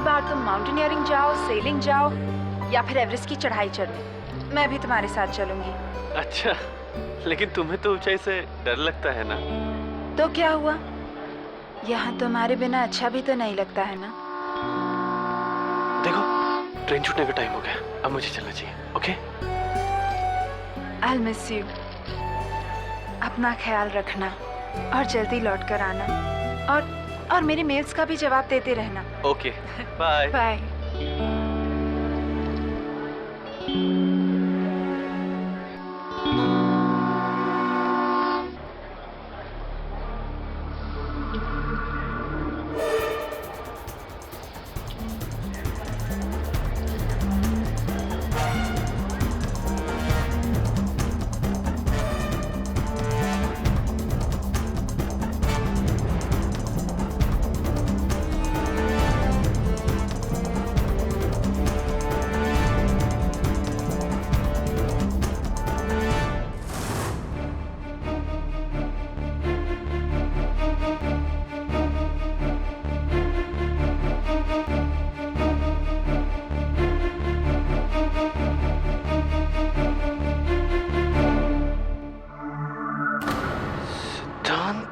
अगली बार तुम माउंटेनियरिंग जाओ, सेलिंग जाओ या फिर एवरेस्ट की चढ़ाई चढ़ने, मैं भी तुम्हारे साथ चलूंगी। अच्छा, लेकिन तुम्हें तो ऊंचाई से डर लगता है ना? तो क्या हुआ, यहाँ तुम्हारे बिना अच्छा भी तो नहीं लगता है ना? देखो, ट्रेन छूटने का टाइम हो गया, अब मुझे चलना चाहिए। ओके? I'll miss you. अपना ख्याल रखना और जल्दी लौट कर आना, और मेरे मेल्स का भी जवाब देते रहना। Okay, bye. बाय।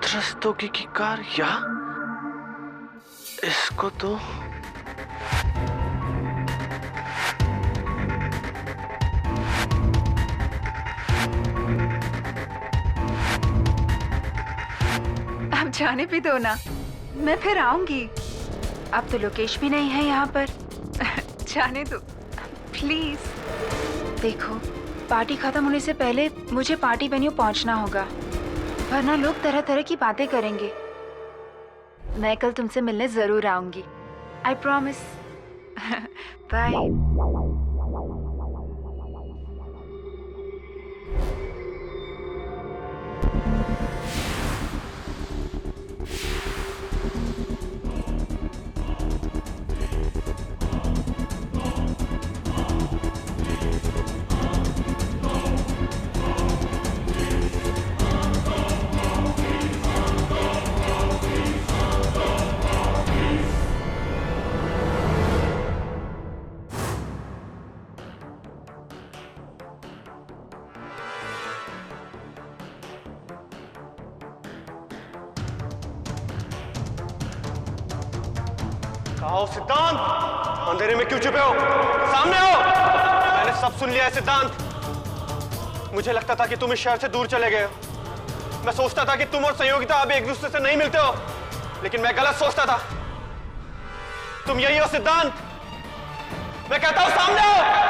रस्तोगी की कार, या इसको तो अब जाने भी दो ना, मैं फिर आऊंगी। अब तो लोकेश भी नहीं है यहाँ पर। जाने दो प्लीज। देखो, पार्टी खत्म होने से पहले मुझे पार्टी वेन्यू पहुँचना होगा, वरना लोग तरह तरह की बातें करेंगे। मैं कल तुमसे मिलने जरूर आऊंगी, आई प्रॉमिस। बाय। आओ सिद्धांत, अंधेरे में क्यों छुपे हो? सामने आओ। मैंने सब सुन लिया है सिद्धांत। मुझे लगता था कि तुम इस शहर से दूर चले गए हो। मैं सोचता था कि तुम और संयोगिता अब एक दूसरे से नहीं मिलते हो, लेकिन मैं गलत सोचता था। तुम यही हो सिद्धांत। मैं कहता हूं सामने आओ।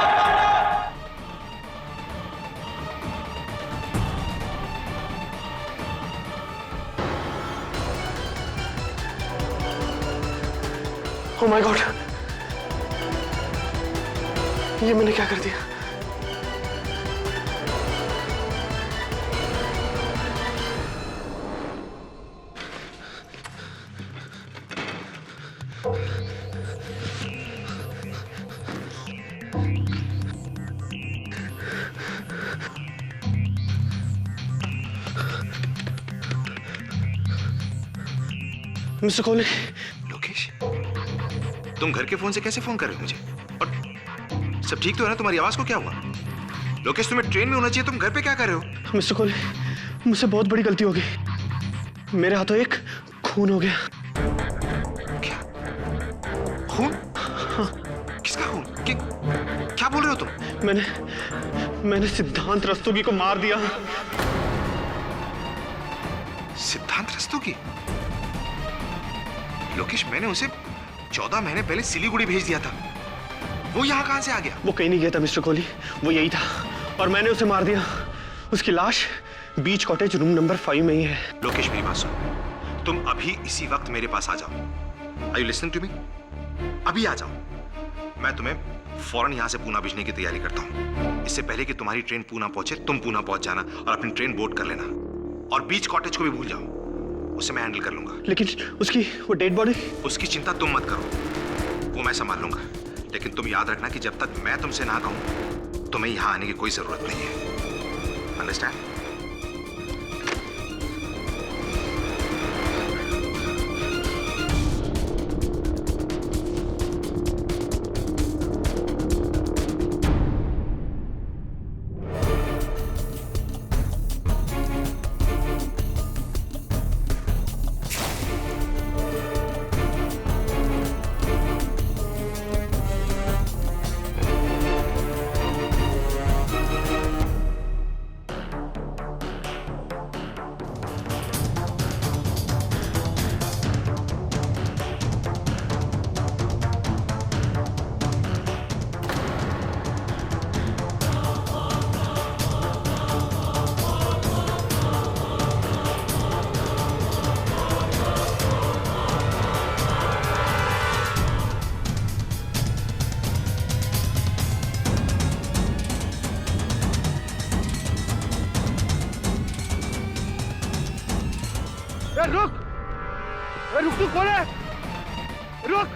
Oh my God! ये मैंने क्या कर दिया? मिस्टर कोहली। लोकेश, तुम घर के फोन से कैसे फोन कर रहे हो मुझे? और सब ठीक तो है ना? तुम्हारी आवाज को क्या हुआ? लोकेश, तुम्हें ट्रेन में होना चाहिए, तुम घर पे क्या कर रहे हो? मिस्टर कोहली, मुझसे बहुत बड़ी गलती हो गई। मेरे हाथों एक खून हो गया। क्या? खून? हाँ। किसका खून? क्या बोल रहे हो तुम? मैंने सिद्धांत रस्तोगी को मार दिया। सिद्धांत रस्तोगी? लोकेश, मैंने उसे 14 महीने पहले सिलीगुड़ी भेज दिया था। वो यहाँ कहां से आ गया? वो कहीं नहीं गया था मिस्टर कोहली, वो यही था और मैंने उसे मार दिया। उसकी लाश बीच कॉटेज रूम नंबर 5 में ही है। लोकेश, मेरी बात सुनो। तुम अभी इसी वक्त मेरे पास आ जाओ। Are you listening to me? अभी आ जाओ। मैं तुम्हें फौरन यहाँ से पूना भेजने की तैयारी करता हूँ। इससे पहले कि तुम्हारी ट्रेन पूना पहुंचे, तुम पूना पहुंच जाना और अपनी ट्रेन बोर्ड कर लेना। और बीच कॉटेज को भी भूल जाओ, उसे मैं हैंडल कर लूंगा। लेकिन उसकी वो डेड बॉडी? उसकी चिंता तुम मत करो, वो मैं संभाल लूंगा। लेकिन तुम याद रखना कि जब तक मैं तुमसे ना कहूं, तुम्हें यहां आने की कोई जरूरत नहीं है। अंडरस्टैंड? रुक! रुक, तू कौन है? रुक!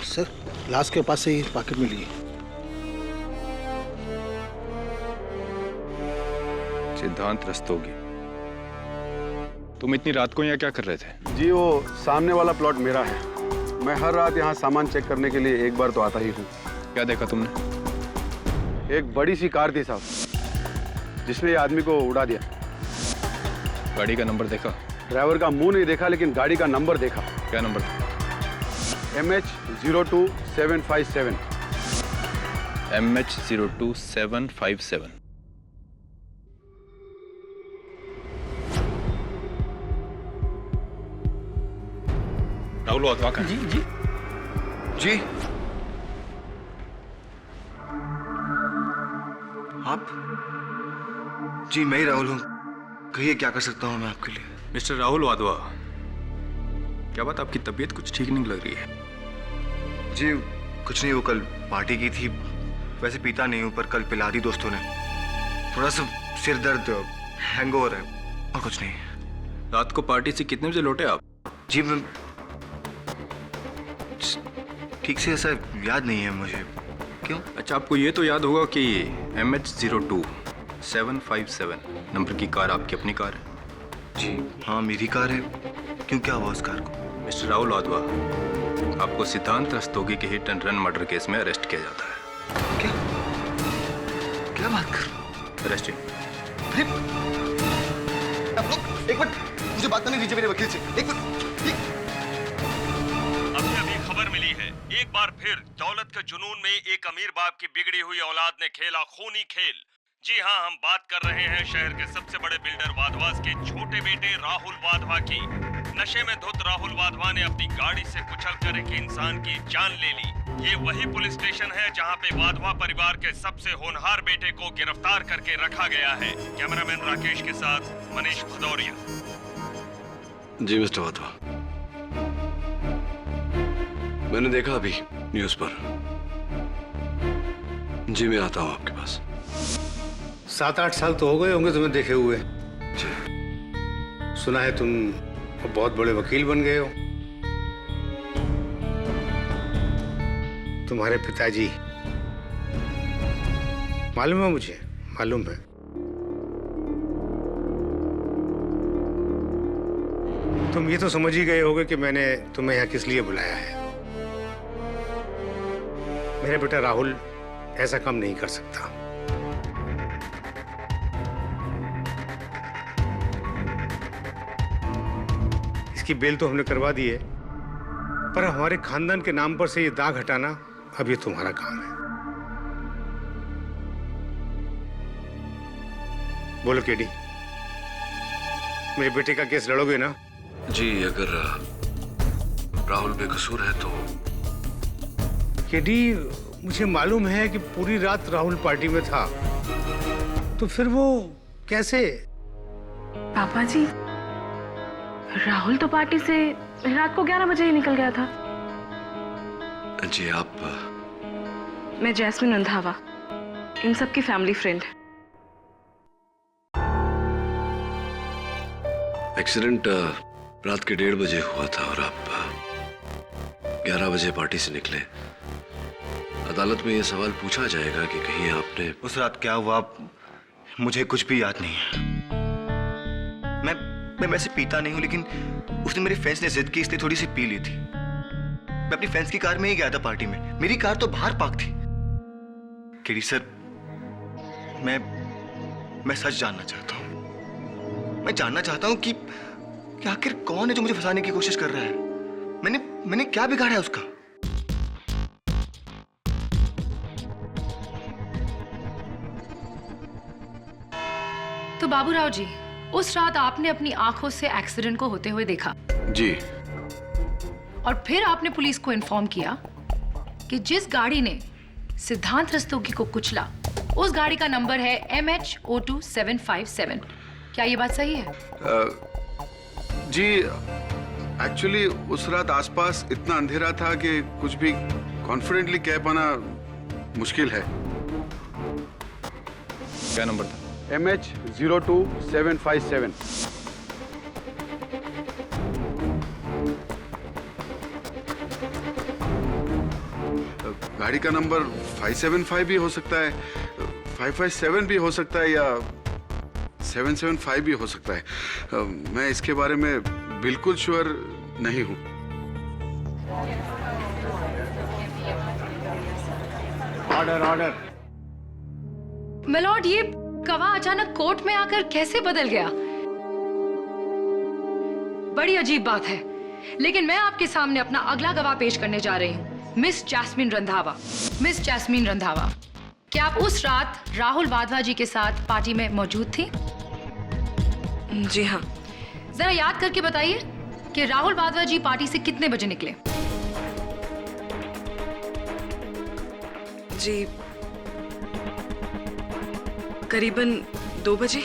सर, लाश के पास से ही पॉकेट मिली है। सिद्धांत रस्तोगी, तुम इतनी रात को यहाँ क्या कर रहे थे? जी वो सामने वाला प्लॉट मेरा है। मैं हर रात यहाँ सामान चेक करने के लिए एक बार तो आता ही हूँ। क्या देखा तुमने? एक बड़ी सी कार थी साहब, जिसने ये आदमी को उड़ा दिया। गाड़ी का नंबर देखा? ड्राइवर का मुंह नहीं देखा, लेकिन गाड़ी का नंबर देखा। क्या number? MH02757। MH02757। Rahul Wadhwa का? जी आप? जी मैं ही राहुल हूँ। कहिए क्या कर सकता हूँ मैं आपके लिए? मिस्टर राहुल वाधवा, क्या बात, आपकी तबीयत कुछ ठीक नहीं लग रही है? जी कुछ नहीं, वो कल पार्टी की थी। वैसे पीता नहीं हूँ, पर कल पिला दी दोस्तों ने। थोड़ा सा सिर दर्द, हैंगओवर है, और कुछ नहीं। रात को पार्टी से कितने बजे लौटे आप? जी मैं ठीक से ऐसा याद नहीं है मुझे। क्यों? अच्छा, आपको ये तो याद होगा कि MH02757 नंबर की कार आपकी अपनी कार है? जी हाँ, मेरी कार है। क्यों, क्या हुआ उस कार को? मिस्टर राहुल वाधवा, आपको सिद्धांत रस्तोगी के hit and run murder case में अरेस्ट किया जाता है। क्या क्या बात कर? अरेस्टिंग। एक मिनट, मुझे बात करने दीजिए मेरे वकील से। एक मिनट। अभी खबर मिली है, एक बार फिर दौलत के जुनून में एक अमीर बाप की बिगड़ी हुई औलाद ने खेला खूनी खेल। जी हाँ, हम बात कर रहे हैं शहर के सबसे बड़े बिल्डर वाधवास के छोटे बेटे राहुल वाधवा की। नशे में धुत राहुल वाधवा ने अपनी गाड़ी से कुचलकर एक इंसान की जान ले ली। ये वही पुलिस स्टेशन है जहाँ पे वाधवा परिवार के सबसे होनहार बेटे को गिरफ्तार करके रखा गया है। कैमरामैन राकेश के साथ मनीष भदौरिया। जी मिस्टर वाधवा, मैंने देखा अभी न्यूज़ पर। जी मैं आता हूँ आपके पास। 7-8 साल तो हो गए होंगे तुम्हें देखे हुए। जी। सुना है तुम बहुत बड़े वकील बन गए हो। तुम्हारे पिताजी, मालूम है मुझे, मालूम है। तुम ये तो समझ ही गए होगे कि मैंने तुम्हें यहाँ किस लिए बुलाया है। मेरा बेटा राहुल ऐसा काम नहीं कर सकता। इसकी बेल तो हमने करवा दी है, पर हमारे खानदान के नाम पर से ये दाग हटाना अब ये तुम्हारा काम है। बोलो केडी, मेरे बेटे का केस लड़ोगे ना? जी अगर राहुल बेकसूर है तो। केडी, मुझे मालूम है कि पूरी रात राहुल पार्टी में था, तो फिर वो कैसे? पापा जी, राहुल तो पार्टी से रात को 11 बजे ही निकल गया था। जी आप? मैं जैस्मिन रंधावा, इन सब की फैमिली फ्रेंड। एक्सीडेंट रात के 1:30 बजे हुआ था और आप 11 बजे पार्टी से निकले। अदालत में ये सवाल पूछा जाएगा कि कहीं आपने उस रात क्या हुआ मुझे कुछ भी याद नहीं है। मैं वैसे पीता नहीं हूं, लेकिन उसने मेरे फ्रेंड्स ने जिद की इसलिए थोड़ी सी पी ली थी। मैं अपनी फ्रेंड्स की कार में ही गया था पार्टी में। मेरी कार तो बाहर पार्क थी। केडी सर, मैं सच जानना चाहता हूं। मैं जानना चाहता हूं कि आखिर कौन है जो मुझे फंसाने की कोशिश कर रहा है। मैंने क्या बिगाड़ा है उसका? तो बाबूराव जी, उस रात आपने अपनी आंखों से एक्सीडेंट को होते हुए देखा। जी। और फिर आपने पुलिस को इन्फॉर्म किया कि जिस गाड़ी ने सिद्धांत रस्तोगी को कुचला उस गाड़ी का नंबर है MH02757। क्या ये बात सही है? जी एक्चुअली उस रात आसपास इतना अंधेरा था कि कुछ भी कॉन्फिडेंटली कह पाना मुश्किल है। क्या नंबर था? MH02757। गाड़ी का नंबर 575 भी हो सकता है, 557 भी हो सकता है, या 775 भी हो सकता है। मैं इसके बारे में बिल्कुल श्योर नहीं हूं। Order order. मिलॉर्ड, ये गवाह अचानक कोर्ट में आकर कैसे बदल गया? बड़ी अजीब बात है। लेकिन मैं आपके सामने अपना अगला गवाह पेश करने जा रही हूँ, miss Jasmine Randhawa. Miss Jasmine Randhawa, क्या आप उस रात राहुल वाधवा जी के साथ पार्टी में मौजूद थी? जी हाँ। जरा याद करके बताइए कि राहुल वाधवा जी पार्टी से कितने बजे निकले? जी करीबन 2 बजे।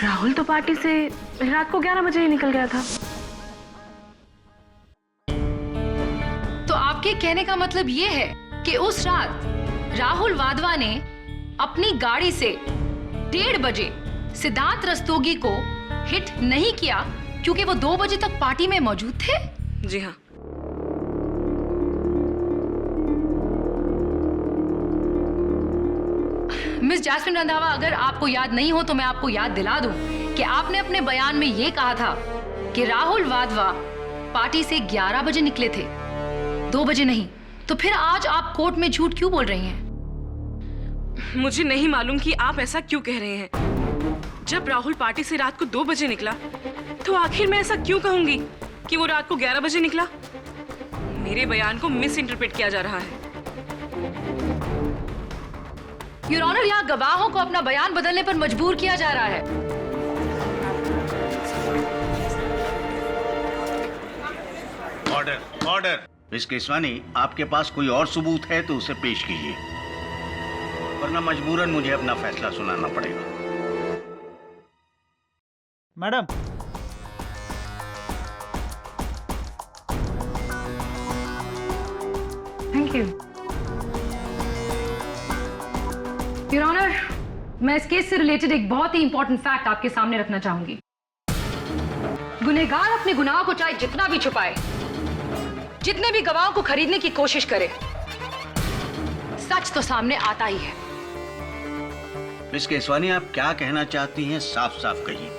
राहुल तो पार्टी से रात को 11 बजे ही निकल गया था। तो आपके कहने का मतलब ये है कि उस रात राहुल वाधवा ने अपनी गाड़ी से 1:30 बजे सिद्धांत रस्तोगी को हिट नहीं किया क्योंकि वो 2 बजे तक पार्टी में मौजूद थे? जी हाँ। मिस जैस्मिन रंधावा, अगर आपको याद नहीं हो तो मैं आपको याद दिला दूं कि आपने अपने बयान में ये कहा था कि राहुल वाधवा पार्टी से 11 बजे निकले थे, 2 बजे नहीं। तो फिर आज आप कोर्ट में झूठ क्यों बोल रही हैं? मुझे नहीं मालूम कि आप ऐसा क्यों कह रहे हैं। जब राहुल पार्टी से रात को 2 बजे निकला तो आखिर मैं ऐसा क्यों कहूंगी कि वो रात को 11 बजे निकला? मेरे बयान को मिस इंटरप्रेट किया जा रहा है। योर ऑनर, यहाँ गवाहों को अपना बयान बदलने पर मजबूर किया जा रहा है। Order order. मिस केसवानी, आपके पास कोई और सबूत है तो उसे पेश कीजिए, वरना मजबूरन मुझे अपना फैसला सुनाना पड़ेगा। Madam, thank you. Your honour, मैं इस केस से रिलेटेड एक बहुत ही इंपॉर्टेंट फैक्ट आपके सामने रखना चाहूंगी। गुनहगार अपने गुनाहों को चाहे जितना भी छुपाए, जितने भी गवाहों को खरीदने की कोशिश करे, सच तो सामने आता ही है। मिस केसवानी, आप क्या कहना चाहती हैं, साफ साफ कहिए।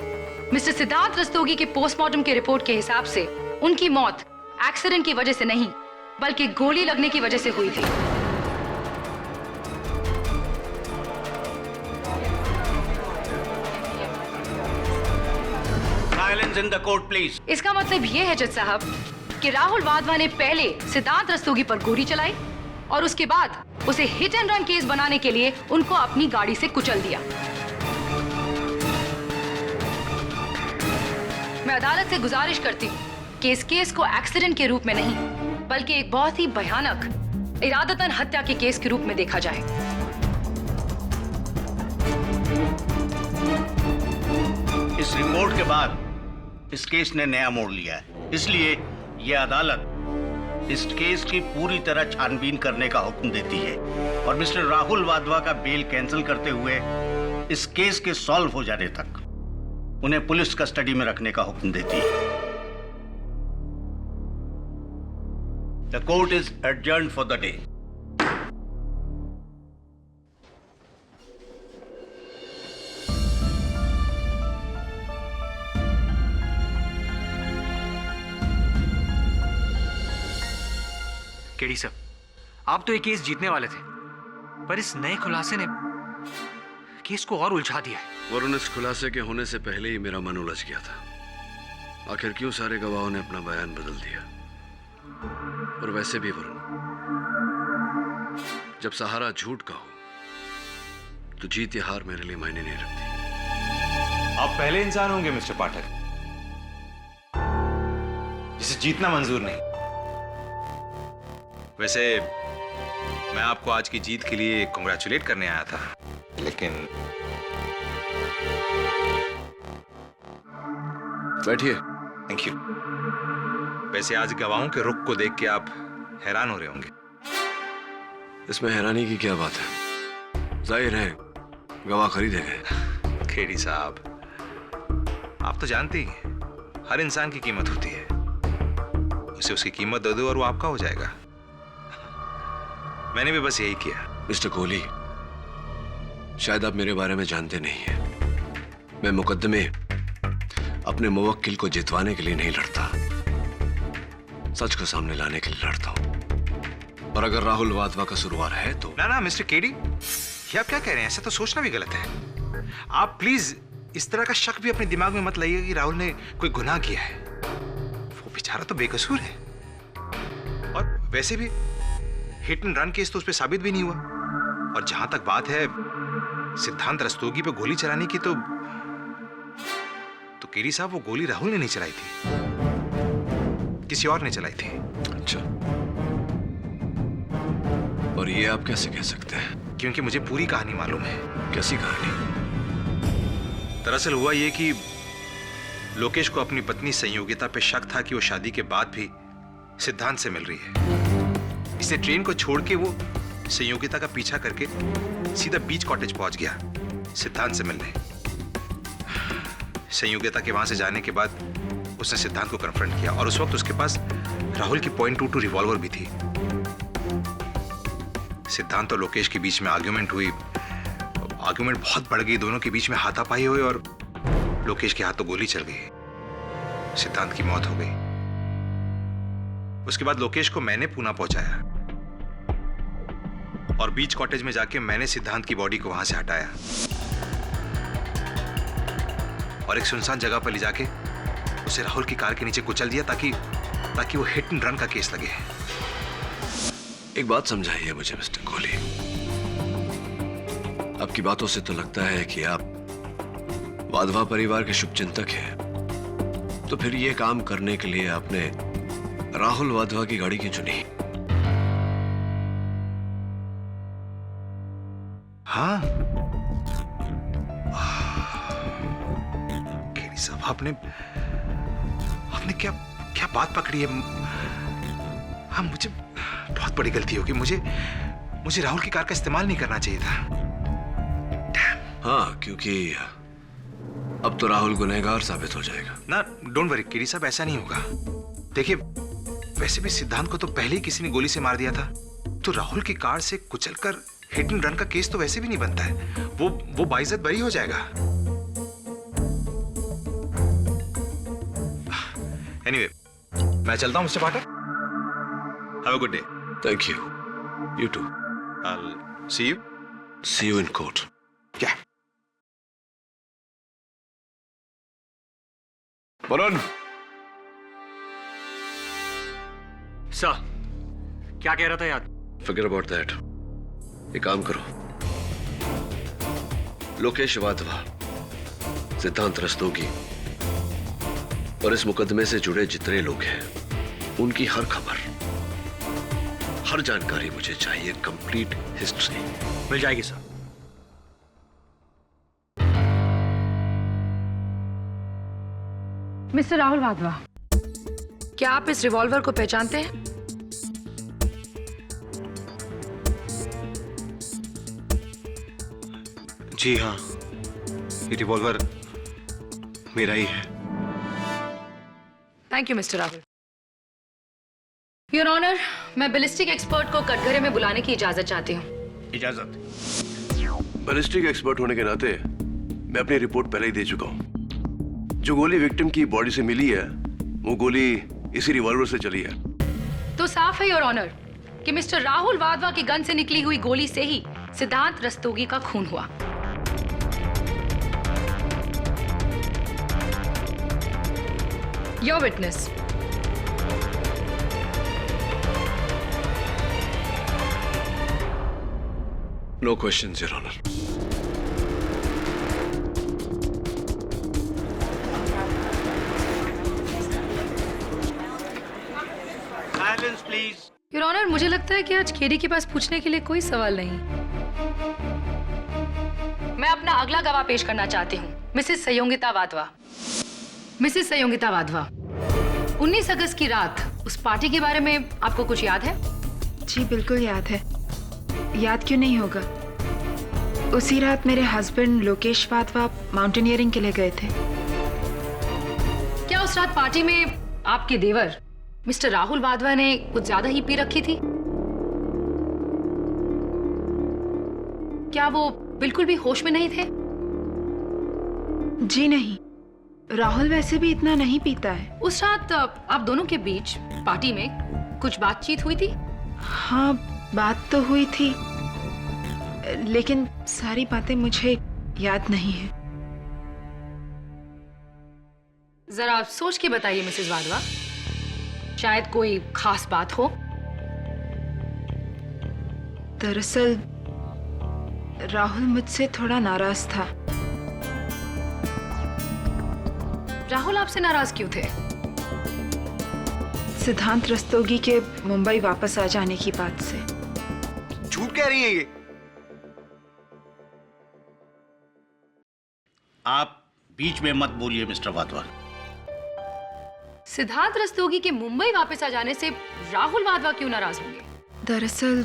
मिस्टर सिद्धांत रस्तोगी के पोस्टमार्टम के रिपोर्ट के हिसाब से उनकी मौत एक्सीडेंट की वजह से नहीं बल्कि गोली लगने की वजह से हुई थी। Silence in the court please. इसका मतलब ये है जज साहब कि राहुल वाधवा ने पहले सिद्धांत रस्तोगी पर गोली चलाई और उसके बाद उसे हिट एंड रन केस बनाने के लिए उनको अपनी गाड़ी से कुचल दिया। मैं अदालत से गुजारिश करती हूँ कि इस केस को एक्सीडेंट के रूप में नहीं बल्कि एक बहुत ही भयानक इरादतन हत्या के केस के रूप में देखा जाए। इस रिपोर्ट के बाद इस केस ने नया मोड़ लिया है, इसलिए यह अदालत इस केस की पूरी तरह छानबीन करने का हुक्म देती है और मिस्टर राहुल वाधवा का बेल कैंसिल करते हुए इस केस के सॉल्व हो जाने तक उन्हें पुलिस कस्टडी में रखने का हुक्म देती है। The court is adjourned for the day. KD sir, आप तो ये केस जीतने वाले थे, पर इस नए खुलासे ने केस को और उलझा दिया है। वरुण, इस खुलासे के होने से पहले ही मेरा मन उलझ गया था। आखिर क्यों सारे गवाहों ने अपना बयान बदल दिया? और वैसे भी वरुण, जब सहारा झूठ का हो तो जीत या हार मेरे लिए मायने नहीं रखती। आप पहले इंसान होंगे मिस्टर पाठक जिसे जीतना मंजूर नहीं। वैसे मैं आपको आज की जीत के लिए कांग्रेचुलेट करने आया था, लेकिन बैठिए। Thank you. वैसे आज गवाहों के रुख को देख के आप हैरान हो रहे होंगे। इसमें हैरानी की क्या बात है? जाहिर है गवाह खरीदे गए। खेड़ी साहब, आप तो जानते ही हैं, हर इंसान की कीमत होती है। उसे उसकी कीमत दे दो और वो आपका हो जाएगा। मैंने भी बस यही किया। मिस्टर कोहली, शायद आप मेरे बारे में जानते नहीं हैं। मैं मुकदमे अपने मुवक्किल को जितवाने के लिए नहीं लड़ता, सच को सामने लाने के लिए लड़ता हूं। और अगर राहुल वाधवा का कसूरवार है तो ना मिस्टर केडी, ये आप क्या कह रहे हैं? ऐसा तो सोचना भी गलत है। आप प्लीज इस तरह का शक भी अपने दिमाग में मत लाइए कि राहुल ने कोई गुनाह किया है। वो बेचारा तो बेकसूर है, और वैसे भी हिट एंड रन केस तो उस पर साबित भी नहीं हुआ। और जहां तक बात है सिद्धांत रस्तोगी पे गोली चलाने की, तो केडी साहब, वो गोली राहुल ने नहीं चलाई थी, किसी और ने चलाई थी। अच्छा, और ये आप कैसे कह सकते हैं? क्योंकि मुझे पूरी कहानी मालूम है। कैसी कहानी? दरअसल हुआ ये कि लोकेश को अपनी पत्नी संयोगिता पे शक था कि वो शादी के बाद भी सिद्धांत से मिल रही है। इसलिए ट्रेन को छोड़ के वो संयोगिता का पीछा करके सीधा बीच कॉटेज पहुंच गया सिद्धांत से मिलने। संयोगिता के वहां से जाने के बाद उसने सिद्धांत को कन्फ्रंट किया, और उस वक्त उसके पास राहुल की .22 रिवॉल्वर भी थी। सिद्धांत और लोकेश के बीच में आर्ग्यूमेंट हुई। आर्ग्यूमेंट बहुत बढ़ गई, दोनों के बीच में हाथापाई हुई और लोकेश के हाथों गोली चल गई। सिद्धांत की मौत हो गई। उसके बाद लोकेश को मैंने पूना पहुंचाया और बीच कॉटेज में जाके मैंने सिद्धांत की बॉडी को वहां से हटाया और एक सुनसान जगह पर ले जाके उसे राहुल की कार के नीचे कुचल दिया ताकि वो हिट एंड रन का केस लगे। एक बात समझाइए मुझे मिस्टर कोहली, आपकी बातों से तो लगता है कि आप वाधवा परिवार के शुभचिंतक हैं। तो फिर ये काम करने के लिए आपने राहुल वाधवा की गाड़ी क्यों चुनी? हाँ, केडी साहब, आपने क्या क्या बात पकड़ी है? हाँ, मुझे बहुत बड़ी गलती होगी। मुझे राहुल की कार का इस्तेमाल नहीं करना चाहिए था। हाँ, क्योंकि अब तो राहुल गुनहगार साबित हो जाएगा ना। डोंट वरी केडी साहब, ऐसा नहीं होगा। देखिए, वैसे भी सिद्धांत को तो पहले ही किसी ने गोली से मार दिया था, तो राहुल की कार से कुचलकर हिट एंड रन का केस तो वैसे भी नहीं बनता है। वो बाइज्जत बरी हो जाएगा। एनीवे, मैं चलता हूं mister Potter. Have a good day. Thank you. You too. I'll see you. See you in court. क्या? वरुण। सर, क्या कह रहा था यार? Forget about that. एक काम करो, लोकेश वाधवा, सिद्धांत रस्तोगी और इस मुकदमे से जुड़े जितने लोग हैं, उनकी हर खबर, हर जानकारी मुझे चाहिए। कंप्लीट हिस्ट्री मिल जाएगी सर। मिस्टर राहुल वाधवा, क्या आप इस रिवॉल्वर को पहचानते हैं? जी हाँ, ये रिवॉल्वर मेरा ही है। Thank you mister Rahul. Your honour, मैं बैलिस्टिक एक्सपर्ट को कटघरे में बुलाने की इजाजत चाहती हूँ। इजाजत। बैलिस्टिक एक्सपर्ट होने के नाते मैं अपनी रिपोर्ट पहले ही दे चुका हूँ। जो गोली विक्टिम की बॉडी से मिली है, वो गोली इसी रिवॉल्वर से चली है। तो साफ है योर ऑनर कि मिस्टर राहुल वाधवा की गन से निकली हुई गोली से ही सिद्धांत रस्तोगी का खून हुआ। Your witness. No questions your honour. Silence please. Your honour, मुझे लगता है कि आज केडी के पास पूछने के लिए कोई सवाल नहीं। मैं अपना अगला गवाह पेश करना चाहती हूँ, मिसेस संयोगिता वाधवा। मिसेस संयोगिता वाधवा, 19 अगस्त की रात उस पार्टी के बारे में आपको कुछ याद है? जी बिल्कुल याद है। याद क्यों नहीं होगा? उसी रात मेरे हस्बैंड लोकेश वाधवा माउंटेनियरिंग के लिए गए थे। क्या उस रात पार्टी में आपके देवर मिस्टर राहुल वाधवा ने कुछ ज्यादा ही पी रखी थी? क्या वो बिल्कुल भी होश में नहीं थे? जी नहीं, राहुल वैसे भी इतना नहीं पीता है। उस रात आप दोनों के बीच पार्टी में कुछ बातचीत हुई थी? हाँ, बात तो हुई थी, लेकिन सारी बातें मुझे याद नहीं है। जरा आप सोच के बताइए मिसेस वाधवा, शायद कोई खास बात हो। दरअसल राहुल मुझसे थोड़ा नाराज था। राहुल आपसे नाराज क्यों थे? सिद्धांत रस्तोगी के मुंबई वापस आ जाने की बात से। झूठ कह रही है ये? आप बीच में मत बोलिए मिस्टर वाधवा। सिद्धांत रस्तोगी के मुंबई वापस आ जाने से राहुल वाधवा क्यों नाराज होंगे? दरअसल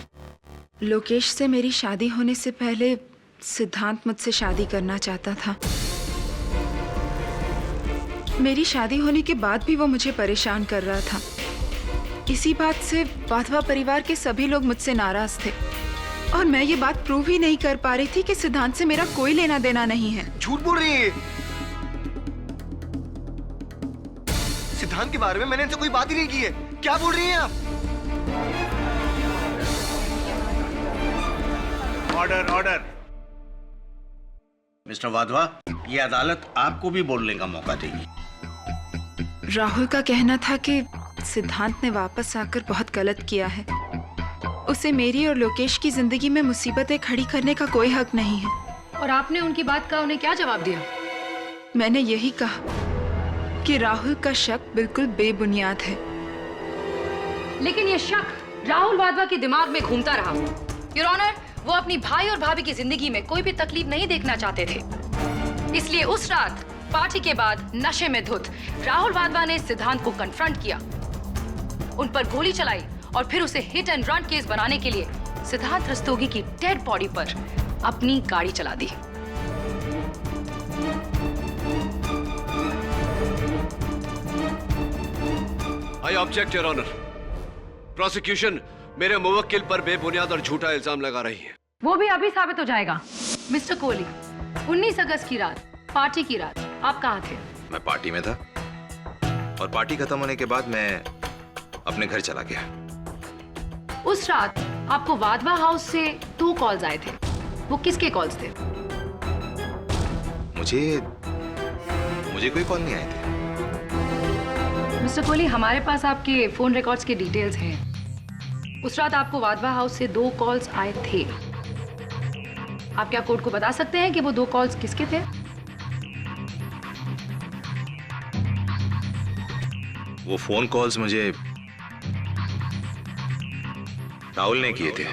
लोकेश से मेरी शादी होने से पहले सिद्धांत मुझसे शादी करना चाहता था। मेरी शादी होने के बाद भी वो मुझे परेशान कर रहा था। इसी बात से वाधवा परिवार के सभी लोग मुझसे नाराज थे और मैं ये बात प्रूव ही नहीं कर पा रही थी कि सिद्धांत से मेरा कोई लेना देना नहीं है। झूठ बोल रही है। सिद्धांत के बारे में मैंने इनसे कोई बात ही नहीं की है। क्या बोल रही हैं आप? Order, order. मिस्टर वाधवा, ये अदालत आपको भी बोलने का मौका देगी। राहुल का कहना था कि सिद्धांत ने वापस आकर बहुत गलत किया है। उसे मेरी और लोकेश की जिंदगी में मुसीबतें खड़ी करने का कोई हक नहीं है। और आपने उनकी बात का उन्हें क्या जवाब दिया? मैंने यही कहा कि राहुल का शक बिल्कुल बेबुनियाद है। लेकिन ये शक राहुल वाधवा के दिमाग में घूमता रहा। योर ऑनर, वो अपनी भाई और भाभी की जिंदगी में कोई भी तकलीफ नहीं देखना चाहते थे। इसलिए उस रात पार्टी के बाद नशे में धुत राहुल वाधवा ने सिद्धांत को कन्फ्रंट किया, उन पर गोली चलाई और फिर उसे हिट एंड रन केस बनाने के लिए सिद्धांत रस्तोगी की डेड बॉडी पर अपनी गाड़ी चला दी। I object your honour. Prosecution मेरे मुवक्किल पर बेबुनियाद और झूठा इल्जाम लगा रही है। वो भी अभी साबित हो जाएगा। मिस्टर कोहली, 19 अगस्त की रात, पार्टी की रात, आप कहाँ थे? मैं पार्टी में था और पार्टी खत्म होने के बाद मैं अपने घर चला गया। उस रात आपको वाधवा हाउस से 2 कॉल्स आए थे। वो किसके कॉल्स थे? मुझे कोई कॉल नहीं आए थे। मिस्टर कोहली, हमारे पास आपके फोन रिकॉर्ड्स के डिटेल्स हैं। उस रात आपको वाधवा हाउस से 2 कॉल्स आए थे। आप क्या कोर्ट को बता सकते हैं कि वो 2 कॉल्स किसके थे? वो फोन कॉल्स मुझे राहुल ने किए थे।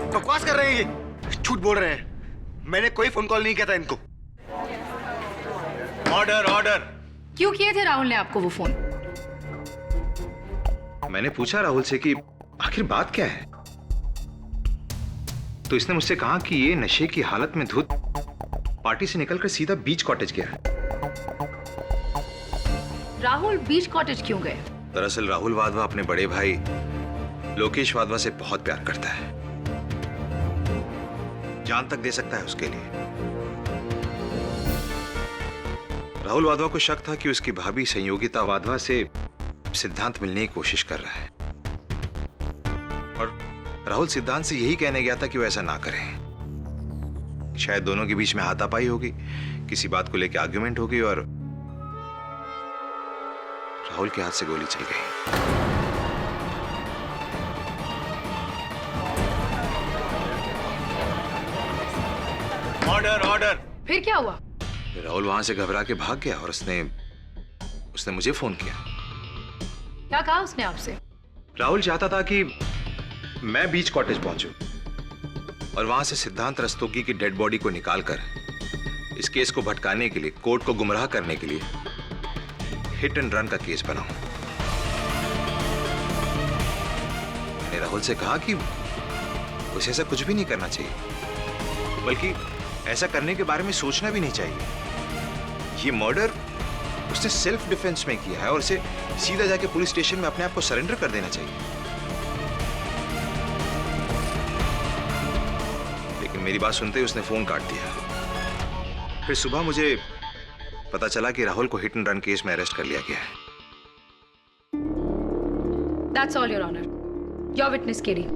बकवास कर रहे हैं ये, झूठ बोल रहे हैं। मैंने कोई फोन कॉल नहीं किया था इनको। Order, order. क्यों किए थे राहुल ने आपको वो फोन? मैंने पूछा राहुल से कि आखिर बात क्या है, तो इसने मुझसे कहा कि ये नशे की हालत में धुत पार्टी से निकलकर सीधा बीच कॉटेज गया। राहुल बीच कॉटेज क्यों गए? दरअसल राहुल वाधवा अपने बड़े भाई लोकेश वाधवा से बहुत प्यार करता है, जान तक दे सकता है उसके लिए। राहुल वाधवा को शक था कि उसकी भाभी संयोगिता वाधवा से सिद्धांत मिलने की कोशिश कर रहा है और राहुल सिद्धांत से यही कहने गया था कि वो ऐसा ना करे। शायद दोनों के बीच में हाथापाई होगी, किसी बात को लेकर आर्गुमेंट होगी और राहुल के हाथ से गोली चल गई। Order, order. फिर क्या हुआ? राहुल वहां से घबरा के भाग गया और उसने मुझे फोन किया। क्या कहा उसने आपसे? राहुल चाहता था कि मैं बीच कॉटेज पहुंचूं और वहां से सिद्धांत रस्तोगी की डेड बॉडी को निकालकर इस केस को भटकाने के लिए, कोर्ट को गुमराह करने के लिए हिट एंड रन का केस बनाऊं। मैंने राहुल से कहा कि उसे ऐसा कुछ भी नहीं करना चाहिए, बल्कि ऐसा करने के बारे में सोचना भी नहीं चाहिए। ये मर्डर उसने सेल्फ डिफेंस में किया है और उसे सीधा जाके पुलिस स्टेशन में अपने आप को सरेंडर कर देना चाहिए। लेकिन मेरी बात सुनते ही उसने फोन काट दिया। फिर सुबह मुझे पता चला कि राहुल को हिट एंड रन केस में अरेस्ट कर लिया गया है। That's all, Your Honor. Your witness, Katie.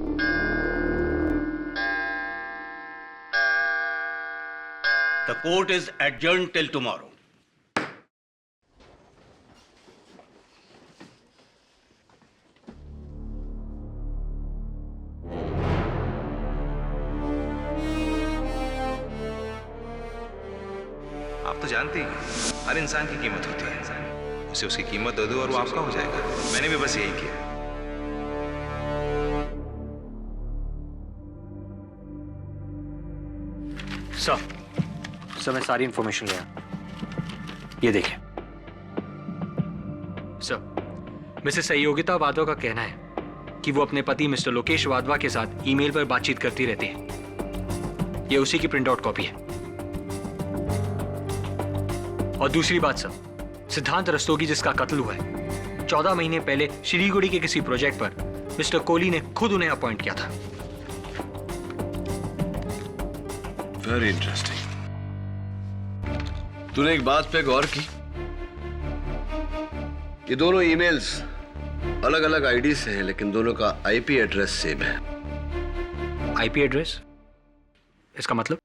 The court is adjourned till tomorrow. आप तो जानते ही हैं, हर इंसान की कीमत होती है। उसे उसकी कीमत दे दो और वो आपका हो जाएगा। मैंने भी बस यही किया। सर मैं सारी इंफॉर्मेशन लिया, ये देखें। सर मिसेस सहयोगिता वाधवा का कहना है कि वो अपने पति मिस्टर लोकेश वाधवा के साथ ईमेल पर बातचीत करती रहती है। ये उसी की प्रिंट आउट कॉपी है। और दूसरी बात सर, सिद्धांत रस्तोगी जिसका कत्ल हुआ है, 14 महीने पहले शिलीगुड़ी के किसी प्रोजेक्ट पर मिस्टर कोहली ने खुद उन्हें अपॉइंट किया था। Very interesting. तूने एक बात पे गौर की? ये दोनों ईमेल्स अलग अलग आईडी से हैं, लेकिन दोनों का आईपी एड्रेस सेम है। IP address? इसका मतलब?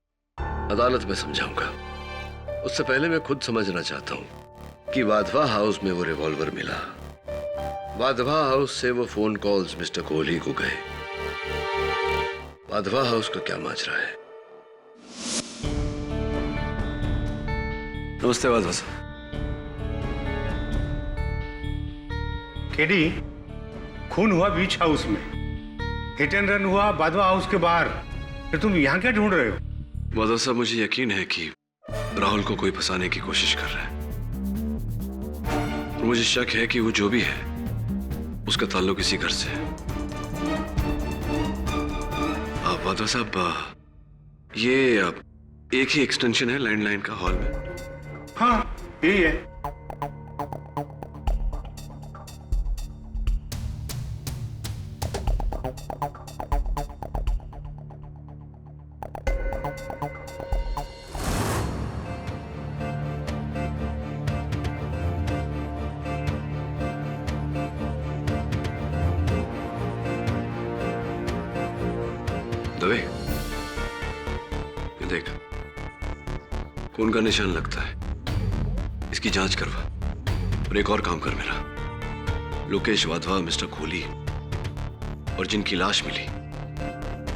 अदालत में समझाऊंगा। उससे पहले मैं खुद समझना चाहता हूं कि वाधवा हाउस में वो रिवॉल्वर मिला, वाधवा हाउस से वो फोन कॉल्स मिस्टर कोहली को गए, वाधवा हाउस का क्या माजरा है? नमस्ते वाधवा साहब। केडी, खून हुआ बीच हाउस में, हिट एंड रन हुआ वाधवा हाउस के बाहर, फिर तुम यहाँ क्या ढूंढ रहे हो? वाधवा साहब, मुझे यकीन है कि राहुल को कोई फंसाने की कोशिश कर रहा है। और मुझे शक है कि वो जो भी है उसका ताल्लुक इसी घर से है। वाधवा साहब, ये एक ही एक्सटेंशन है लैंडलाइन का हॉल में? हाँ, यही है। दवे, ये देख, खून का निशान लगता है। इसकी जांच करवा और एक और काम कर मेरा। लोकेश वाधवा, मिस्टर कोहली और जिनकी लाश मिली,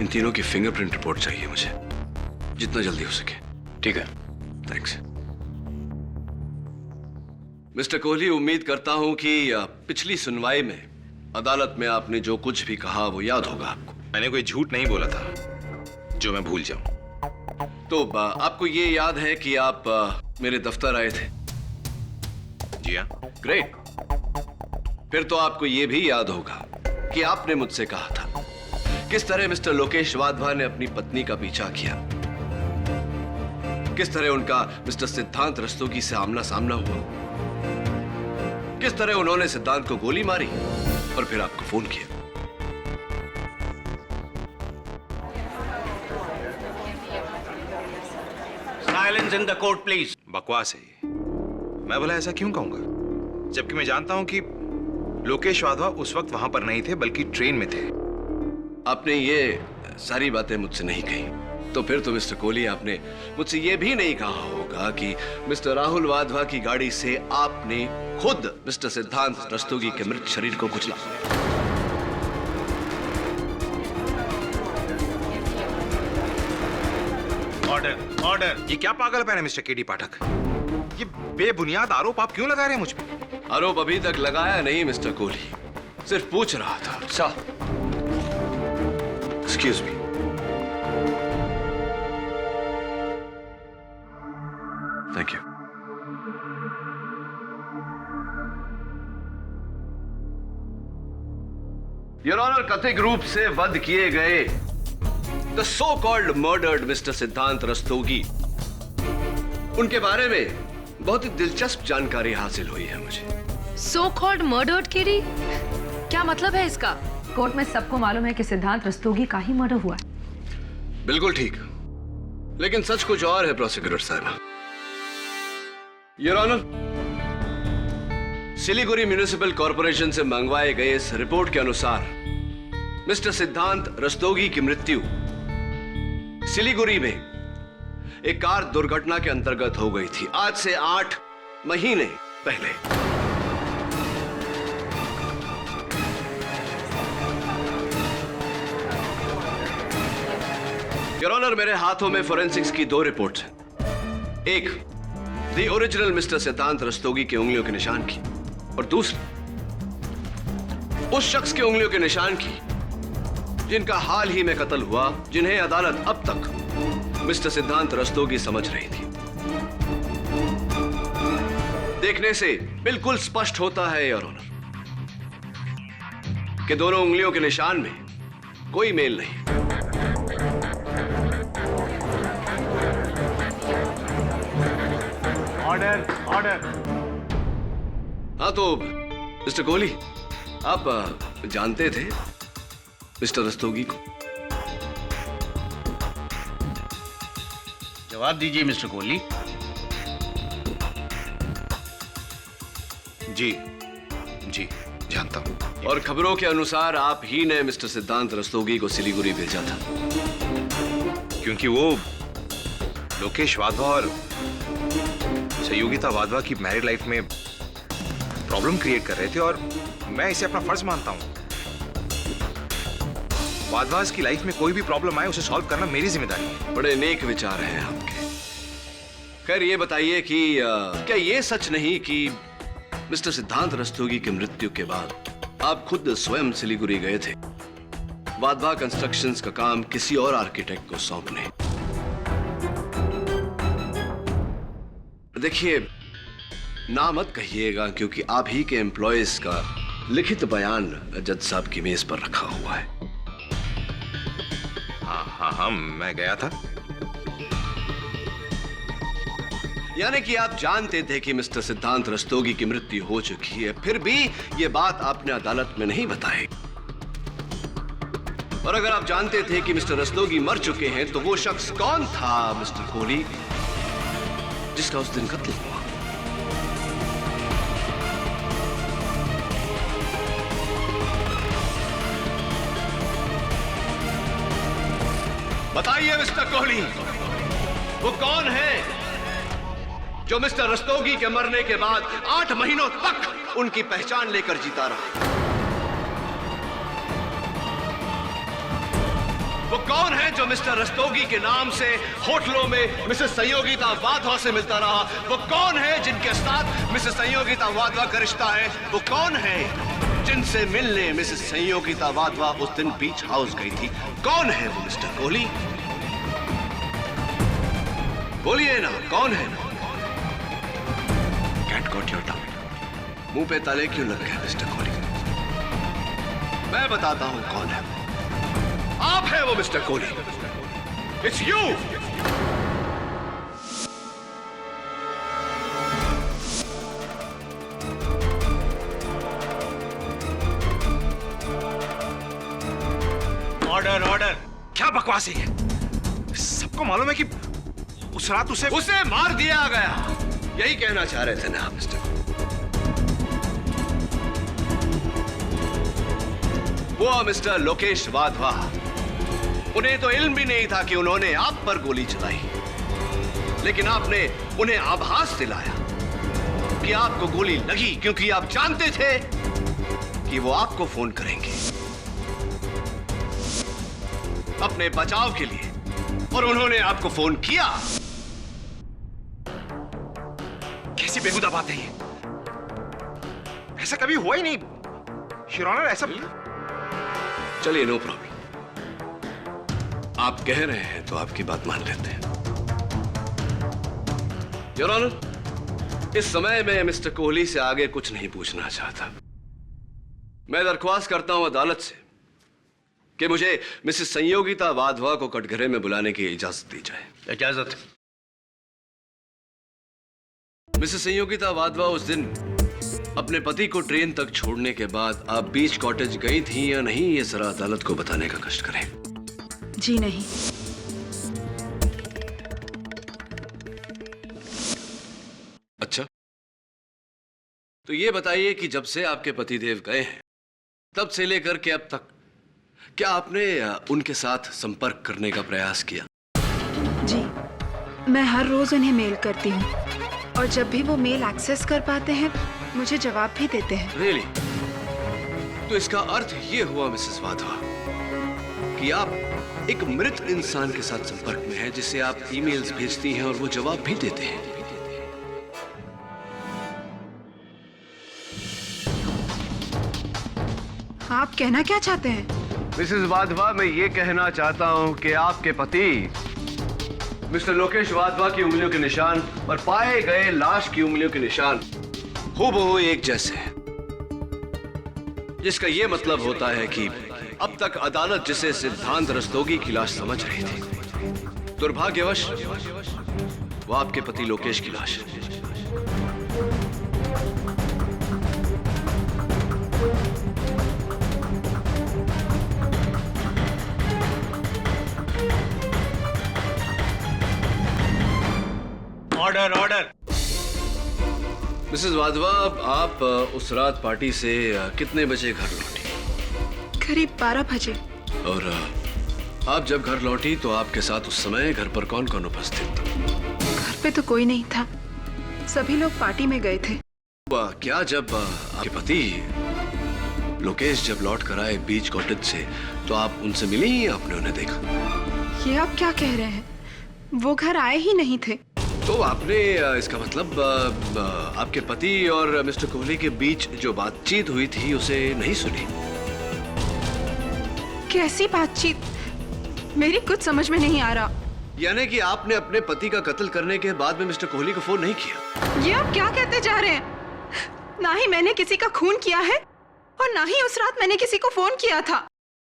इन तीनों की फिंगरप्रिंट रिपोर्ट चाहिए मुझे, जितना जल्दी हो सके। ठीक है, थैंक्स। मिस्टर कोहली, उम्मीद करता हूं कि पिछली सुनवाई में अदालत में आपने जो कुछ भी कहा वो याद होगा आपको। मैंने कोई झूठ नहीं बोला था जो मैं भूल जाऊं। तो आपको ये याद है कि आप मेरे दफ्तर आए थे? जी हाँ। ग्रेट। फिर तो आपको ये भी याद होगा कि आपने मुझसे कहा था किस तरह मिस्टर लोकेश वाधवा ने अपनी पत्नी का पीछा किया, किस तरह उनका मिस्टर सिद्धांत रस्तोगी से आमना सामना हुआ, किस तरह उन्होंने सिद्धांत को गोली मारी और फिर आपको फोन किया। Silence in the court please. बकवास है ये। मैं भला ऐसा क्यों कहूंगा, जबकि मैं जानता हूं कि लोकेश वाधवा उस वक्त वहां पर नहीं थे बल्कि ट्रेन में थे। आपने ये सारी बातें मुझसे नहीं कही, तो फिर तो मिस्टर कोहली आपने मुझसे ये भी नहीं कहा होगा कि मिस्टर राहुल वाधवा की गाड़ी से आपने खुद मिस्टर सिद्धांत रस्तोगी के मृत शरीर को कुचला। Order, order. ये क्या पागलपन है मिस्टर केडी पाठक? ये बेबुनियाद आरोप आप क्यों लगा रहे हैं मुझ पे? आरोप अभी तक लगाया नहीं मिस्टर कोहली, सिर्फ पूछ रहा था। अच्छा, excuse me. Thank you. Your honour, कथित रूप से वध किए गए the so called murdered mister Siddhant Rastogi, उनके बारे में बहुत ही दिलचस्प जानकारी हासिल हुई है मुझे। सो कॉल्ड मर्डर्ड केरी, क्या मतलब है इसका? कोर्ट में सबको मालूम है कि सिद्धांत रस्तोगी का ही मर्डर हुआ है। बिल्कुल ठीक, लेकिन सच कुछ और है प्रोसिक्यूटर साहब। Your honour, Siliguri municipal corporation से मंगवाए गए इस रिपोर्ट के अनुसार मिस्टर सिद्धांत रस्तोगी की मृत्यु सिलीगुड़ी में एक कार दुर्घटना के अंतर्गत हो गई थी, आज से 8 महीने पहले। योर ऑनर, मेरे हाथों में फोरेंसिक्स की 2 रिपोर्ट्स हैं। एक the original mister Siddhant Rastogi की उंगलियों के निशान की, और दूसरी उस शख्स के उंगलियों के निशान की जिनका हाल ही में कत्ल हुआ, जिन्हें अदालत अब तक मिस्टर सिद्धांत रस्तोगी समझ रही थी। देखने से बिल्कुल स्पष्ट होता है योर ऑनर कि दोनों उंगलियों के निशान में कोई मेल नहीं। Order, order. हाँ तो मिस्टर कोहली, आप जानते थे मिस्टर रस्तोगी को? जवाब दीजिए मिस्टर कोहली। जी जी, जानता हूं। और खबरों के अनुसार आप ही ने मिस्टर सिद्धांत रस्तोगी को सिलीगुड़ी भेजा था, क्योंकि वो लोकेश वाधवा और सहयोगिता वाधवा की मैरिड लाइफ में प्रॉब्लम क्रिएट कर रहे थे, और मैं इसे अपना फर्ज मानता हूं। वाधवास की लाइफ में कोई भी प्रॉब्लम आए, उसे सॉल्व करना मेरी जिम्मेदारी है। बड़े नेक विचार हैं आपके। खैर ये बताइए कि क्या ये सच नहीं कि मिस्टर सिद्धांत रस्तोगी की मृत्यु के बाद आप खुद स्वयं सिलीगुड़ी गए थे वाधवा कंस्ट्रक्शंस का काम किसी और आर्किटेक्ट को सौंपने? देखिए, ना मत कहिएगा, क्योंकि आप ही के एम्प्लॉयज का लिखित बयान जज साहब की मेज पर रखा हुआ है। हाँ, मैं गया था। यानी कि आप जानते थे कि मिस्टर सिद्धांत रस्तोगी की मृत्यु हो चुकी है, फिर भी यह बात आपने अदालत में नहीं बताई। और अगर आप जानते थे कि मिस्टर रस्तोगी मर चुके हैं, तो वो शख्स कौन था मिस्टर कोहली जिसका उस दिन कत्ल हुआ? बताइए मिस्टर कोहली, वो कौन है जो मिस्टर रस्तोगी के मरने के बाद 8 महीनों तक उनकी पहचान लेकर जीता रहा? वो कौन है जो मिस्टर रस्तोगी के नाम से होटलों में मिसेस सहयोगिता वाधवा से मिलता रहा? वो कौन है जिनके साथ मिसेस सहयोगिता वाधवा का रिश्ता है? वो कौन है जिनसे मिलने मिसेस सहयोगिता वाधवा उस दिन बीच हाउस गई थी? कौन है वो मिस्टर कोहली? बोलिए ना, कौन है? Cat got your tongue. मुंह पे ताले क्यों लग गए मिस्टर कोहली? मैं बताता हूं कौन है। आप है वो mister Kohli. It's you. Order, order. क्या बकवास है ये? सबको मालूम है कि उस रात उसे मार दिया गया। यही कहना चाह रहे थे ना आप मिस्टर? वो मिस्टर लोकेश वाधवा, उन्हें तो इल्म भी नहीं था कि उन्होंने आप पर गोली चलाई, लेकिन आपने उन्हें आभास दिलाया कि आपको गोली लगी, क्योंकि आप जानते थे कि वो आपको फोन करेंगे अपने बचाव के लिए, और उन्होंने आपको फोन किया। कैसी बेहुदा बात है ये? ऐसा कभी हुआ ही नहीं, योर ऑनर। ऐसा चलिए, नो प्रॉब्लम। आप कह रहे हैं तो आपकी बात मान लेते हैं। योर ऑनर, इस समय मैं मिस्टर कोहली से आगे कुछ नहीं पूछना चाहता। मैं दरख्वास्त करता हूं अदालत से कि मुझे मिसेस संयोगिता वाधवा को कटघरे में बुलाने की इजाजत दी जाए। इजाजत। मिसेस संयोगिता वाधवा, उस दिन अपने पति को ट्रेन तक छोड़ने के बाद आप बीच कॉटेज गई थी या नहीं, ये जरा अदालत को बताने का कष्ट करें। जी नहीं। अच्छा, तो ये बताइए कि जब से आपके पतिदेव गए हैं तब से लेकर के अब तक क्या आपने उनके साथ संपर्क करने का प्रयास किया? जी, मैं हर रोज उन्हें मेल करती हूँ और जब भी वो मेल एक्सेस कर पाते हैं मुझे जवाब भी देते हैं। रियली? तो इसका अर्थ ये हुआ मिसेस वाधवा कि आप एक मृत इंसान के साथ संपर्क में हैं, जिसे आप ईमेल्स भेजती हैं और वो जवाब भी देते हैं। आप कहना क्या चाहते हैं? मिसेस वाधवा, मैं ये कहना चाहता हूं कि आपके पति मिस्टर लोकेश वाधवा की उंगलियों के निशान और पाए गए लाश की उंगलियों के निशान हूबहू एक जैसे हैं, जिसका यह मतलब होता है कि अब तक अदालत जिसे सिद्धांत रस्तोगी की लाश समझ रही थी, दुर्भाग्यवश वो आपके पति लोकेश की लाश है। Order order. मिसेस वाधवा, आप उस रात पार्टी से कितने बजे घर लौटी? करीब 12 बजे। और आप जब घर लौटी तो आपके साथ उस समय घर पर कौन कौन उपस्थित था? घर पे तो कोई नहीं था, सभी लोग पार्टी में गए थे। क्या जब आपके पति लोकेश जब लौट कर आए बीच कॉटेज से तो आप उनसे मिली या आपने उन्हें देखा? ये आप क्या कह रहे हैं? वो घर आए ही नहीं थे। तो आपने इसका मतलब आपके पति और मिस्टर कोहली के बीच जो बातचीत हुई थी उसे नहीं सुनी? कैसी बातचीत? मेरी कुछ समझ में नहीं आ रहा। यानी कि आपने अपने पति का कत्ल करने के बाद में मिस्टर कोहली को फोन नहीं किया? ये आप क्या कहते जा रहे हैं? ना ही मैंने किसी का खून किया है और ना ही उस रात मैंने किसी को फोन किया था।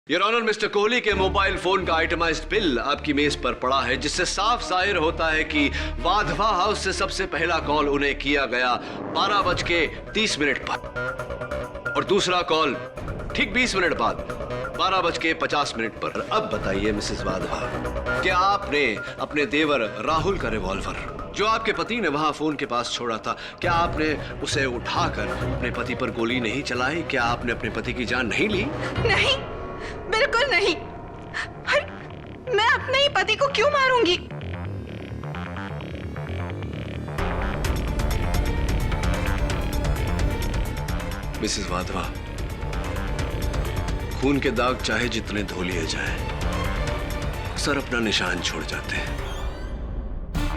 योर ऑनर, मिस्टर कोहली के मोबाइल फोन का आइटमाइज्ड बिल आपकी मेज पर पड़ा है, जिससे साफ जाहिर होता है कि वाधवा हाउस से सबसे पहला कॉल उन्हें किया गया 12:30 पर और दूसरा कॉल ठीक 20 मिनट बाद 12:50 पर। अब बताइए मिसेस वाधवा, क्या आपने अपने देवर राहुल का रिवॉल्वर जो आपके पति ने वहां फोन के पास छोड़ा था, क्या आपने उसे उठाकर अपने पति पर गोली नहीं चलाई? क्या आपने अपने पति की जान नहीं ली? नहीं, बिल्कुल नहीं। अरे मैं अपने ही पति को क्यों मारूंगी? मिसेस वाधवा, खून के दाग चाहे जितने धो लिए जाएं, अक्सर अपना निशान छोड़ जाते हैं।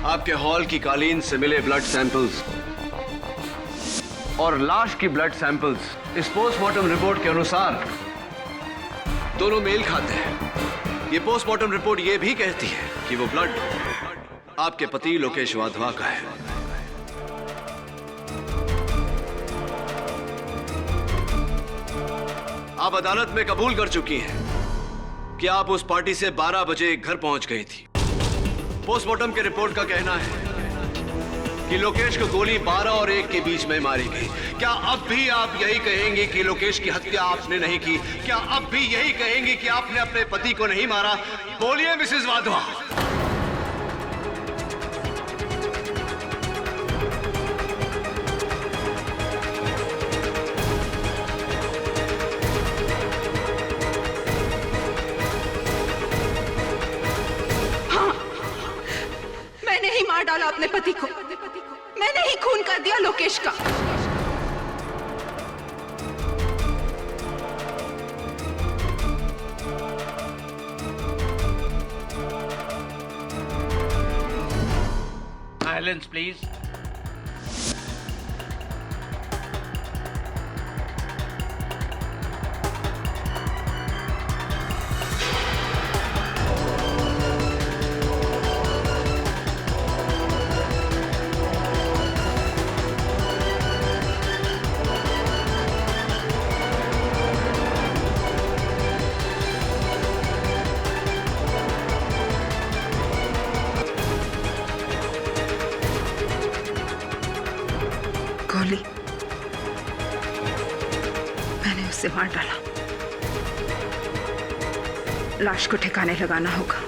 आपके हॉल की कालीन से मिले ब्लड सैंपल्स और लाश की ब्लड सैंपल्स इस पोस्टमार्टम रिपोर्ट के अनुसार दोनों मेल खाते हैं। ये पोस्टमार्टम रिपोर्ट ये भी कहती है कि वो ब्लड आपके पति लोकेश वाधवा का है। आप अदालत में कबूल कर चुकी हैं कि आप उस पार्टी से 12 बजे घर पहुंच गई थी। पोस्टमार्टम के रिपोर्ट का कहना है कि लोकेश को गोली 12 और 1 के बीच में मारी गई। क्या अब भी आप यही कहेंगे कि लोकेश की हत्या आपने नहीं की? क्या अब भी यही कहेंगे कि आपने अपने पति को नहीं मारा? बोलिए मिसेस वाधवा। मैंने ही मार डाला अपने पति को। मैंने ही खून कर दिया लोकेश का। Silence please. से मार डाला। लाश को ठिकाने लगाना होगा।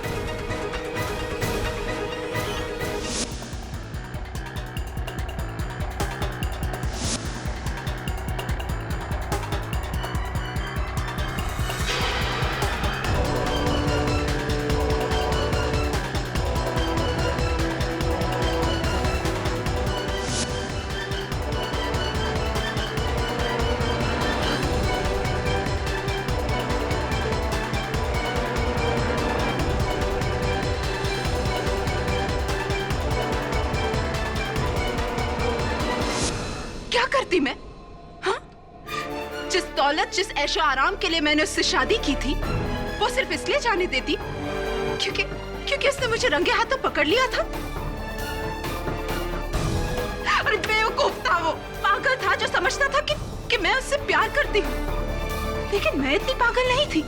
करती मैं? हाँ? जिस दौलत, जिस ऐशो आराम के लिए मैंने उससे शादी की थी, वो सिर्फ इसलिए जाने देती क्योंकि उसने मुझे रंगे हाथों पकड़ लिया था। अरे बेवकूफ था वो, पागल था जो समझता था कि मैं उससे प्यार करती हूँ। लेकिन मैं इतनी पागल नहीं थी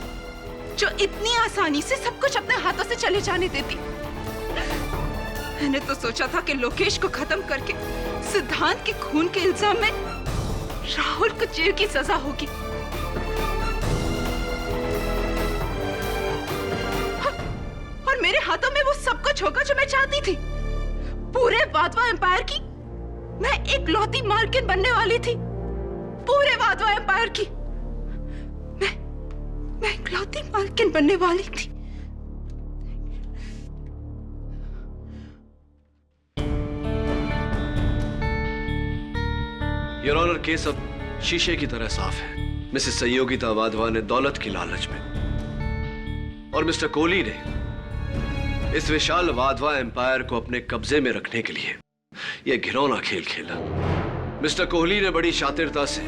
जो इतनी आसानी से सब कुछ अपने हाथों से चले जाने देती। मैंने तो सोचा था कि लोकेश को खत्म करके सिद्धांत के खून के इल्जाम में राहुल को जेल की सजा होगी। और मेरे हाथों में वो सब कुछ होगा जो मैं चाहती थी। पूरे वाधवा एम्पायर की मैं एक लौती मालकिन बनने वाली थी। पूरे वाधवा एम्पायर की मैं एक लौती मालकिन बनने वाली थी। योर ऑनर, केस अब शीशे की तरह साफ है। मिसेस संयोगिता वाधवा ने दौलत की लालच में और मिस्टर कोहली ने इस विशाल वाधवा एम्पायर को अपने कब्जे में रखने के लिए यह घिनौना खेल खेला। मिस्टर कोहली ने बड़ी शातिरता से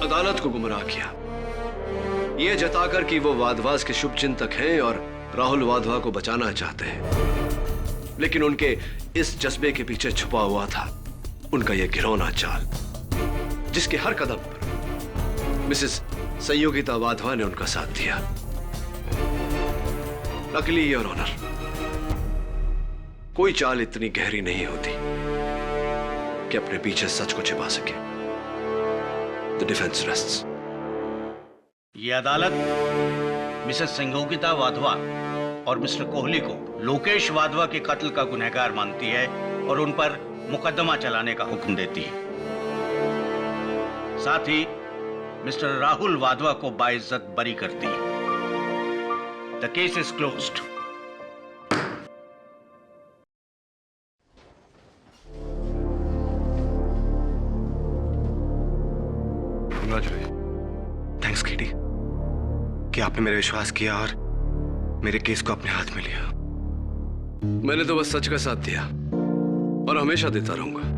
अदालत को गुमराह किया, यह जताकर कि वो वाधवास के शुभ चिंतक हैं और राहुल वाधवा को बचाना चाहते हैं। लेकिन उनके इस जज्बे के पीछे छुपा हुआ था उनका यह घिनौना चाल, जिसके हर कदम पर मिसेस संयोगिता वाधवा ने उनका साथ दिया। लकीली योर ऑनर, कोई चाल इतनी गहरी नहीं होती कि अपने पीछे सच को छिपा सके। The defence rests. ये अदालत मिसेस संयोगिता वाधवा और मिस्टर कोहली को लोकेश वाधवा के कत्ल का गुनहगार मानती है और उन पर मुकदमा चलाने का हुक्म देती है। साथ ही मिस्टर राहुल वाधवा को बाइज्जत बरी करती है। The case is closed. Thanks Katie कि आपने मेरा विश्वास किया और मेरे केस को अपने हाथ में लिया। मैंने तो बस सच का साथ दिया और हमेशा देता रहूंगा।